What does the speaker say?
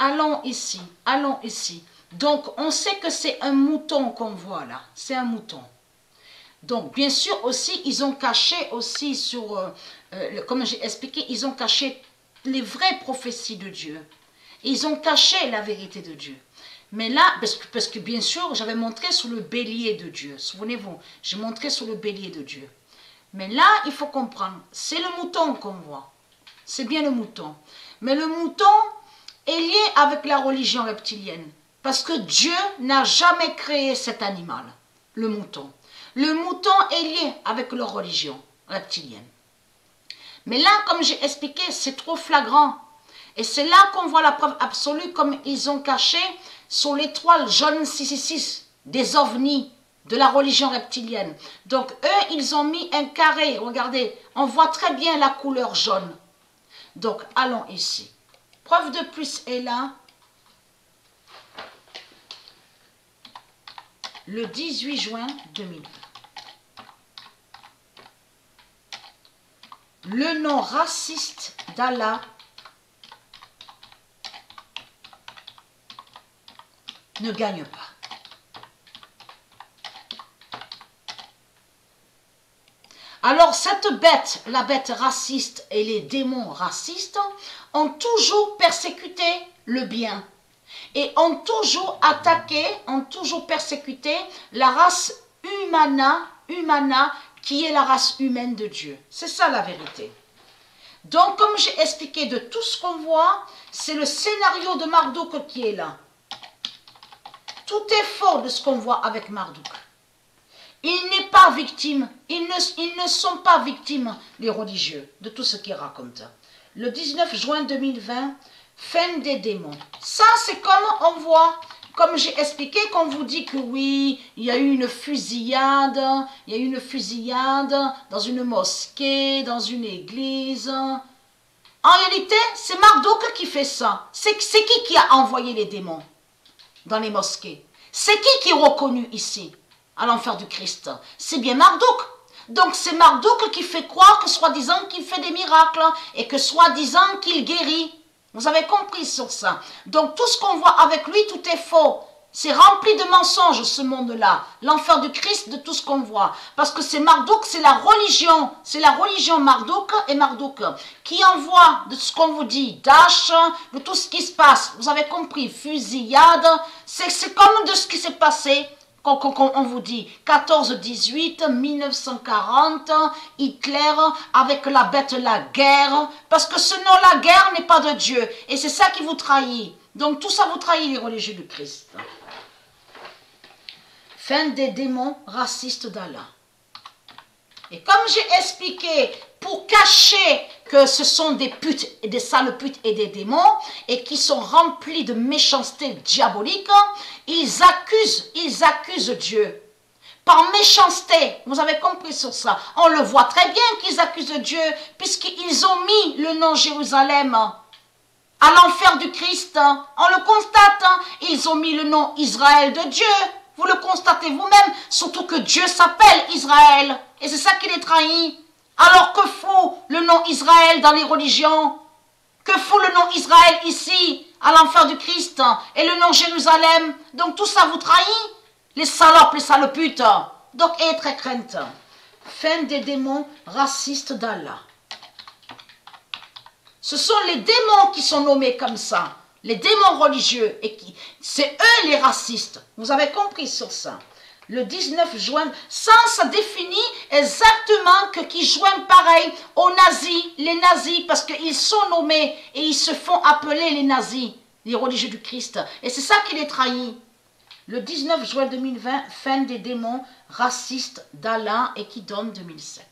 allons ici, allons ici. Donc, on sait que c'est un mouton qu'on voit là. C'est un mouton. Donc, bien sûr aussi, ils ont caché aussi sur, comme j'ai expliqué, ils ont caché les vraies prophéties de Dieu. Ils ont caché la vérité de Dieu. Mais là, parce que bien sûr, j'avais montré sur le bélier de Dieu. Souvenez-vous, j'ai montré sur le bélier de Dieu. Mais là, il faut comprendre, c'est le mouton qu'on voit. C'est bien le mouton. Mais le mouton est lié avec la religion reptilienne. Parce que Dieu n'a jamais créé cet animal, le mouton. Le mouton est lié avec leur religion reptilienne. Mais là, comme j'ai expliqué, c'est trop flagrant. Et c'est là qu'on voit la preuve absolue, comme ils ont caché sur l'étoile jaune 666 des ovnis de la religion reptilienne. Donc eux, ils ont mis un carré. Regardez, on voit très bien la couleur jaune. Donc allons ici. Preuve de plus est là. Le 18 juin 2020. Le nom raciste d'Allah ne gagne pas. Alors cette bête, la bête raciste et les démons racistes ont toujours persécuté le bien et ont toujours attaqué, ont toujours persécuté la race humana qui est la race humaine de Dieu. C'est ça la vérité. Donc comme j'ai expliqué de tout ce qu'on voit, c'est le scénario de Marduk qui est là. Tout est faux de ce qu'on voit avec Marduk. Il n'est pas victime, ils ne sont pas victimes, les religieux, de tout ce qu'ils racontent. Le 19 juin 2020, fin des démons. Ça, c'est comme on voit, comme j'ai expliqué, qu'on vous dit que oui, il y a eu une fusillade, dans une mosquée, dans une église. En réalité, c'est Marduk qui fait ça. C'est qui a envoyé les démons dans les mosquées? C'est qui est reconnu ici à l'enfer du Christ? C'est bien Marduk. Donc c'est Marduk qui fait croire que soi-disant qu'il fait des miracles et que soi-disant qu'il guérit. Vous avez compris sur ça. Donc tout ce qu'on voit avec lui, tout est faux. C'est rempli de mensonges ce monde-là. L'enfer du Christ de tout ce qu'on voit. Parce que c'est Marduk, c'est la religion. C'est la religion Marduk et Marduk qui envoie de ce qu'on vous dit, Daesh, de tout ce qui se passe. Vous avez compris, fusillade. C'est comme de ce qui s'est passé. Quand on vous dit 14-18, 1940, Hitler avec la bête la guerre, parce que ce nom la guerre n'est pas de Dieu, et c'est ça qui vous trahit. Donc tout ça vous trahit les religieux du Christ. Fin des démons racistes d'Allah. Et comme j'ai expliqué, pour cacher que ce sont des putes et des sales putes et des démons, et qui sont remplis de méchanceté diabolique, ils accusent Dieu. Par méchanceté, vous avez compris sur ça. On le voit très bien qu'ils accusent Dieu, puisqu'ils ont mis le nom Jérusalem à l'enfer du Christ. On le constate, ils ont mis le nom Israël de Dieu. Vous le constatez vous-même, surtout que Dieu s'appelle Israël. Et c'est ça qui les trahit. Alors que fout le nom Israël dans les religions? Que fout le nom Israël ici, à l'enfer du Christ? Et le nom Jérusalem? Donc tout ça vous trahit? Les salopes, les sales putes. Donc ayez très crainte. Fin des démons racistes d'Allah. Ce sont les démons qui sont nommés comme ça. Les démons religieux. Et c'est eux les racistes. Vous avez compris sur ça. Le 19 juin, ça définit exactement que qui joignent pareil aux nazis, les nazis, parce qu'ils sont nommés et ils se font appeler les nazis, les religieux du Christ. Et c'est ça qui les trahit. Le 19 juin 2020, fin des démons racistes d'Allah et qui donne 2007.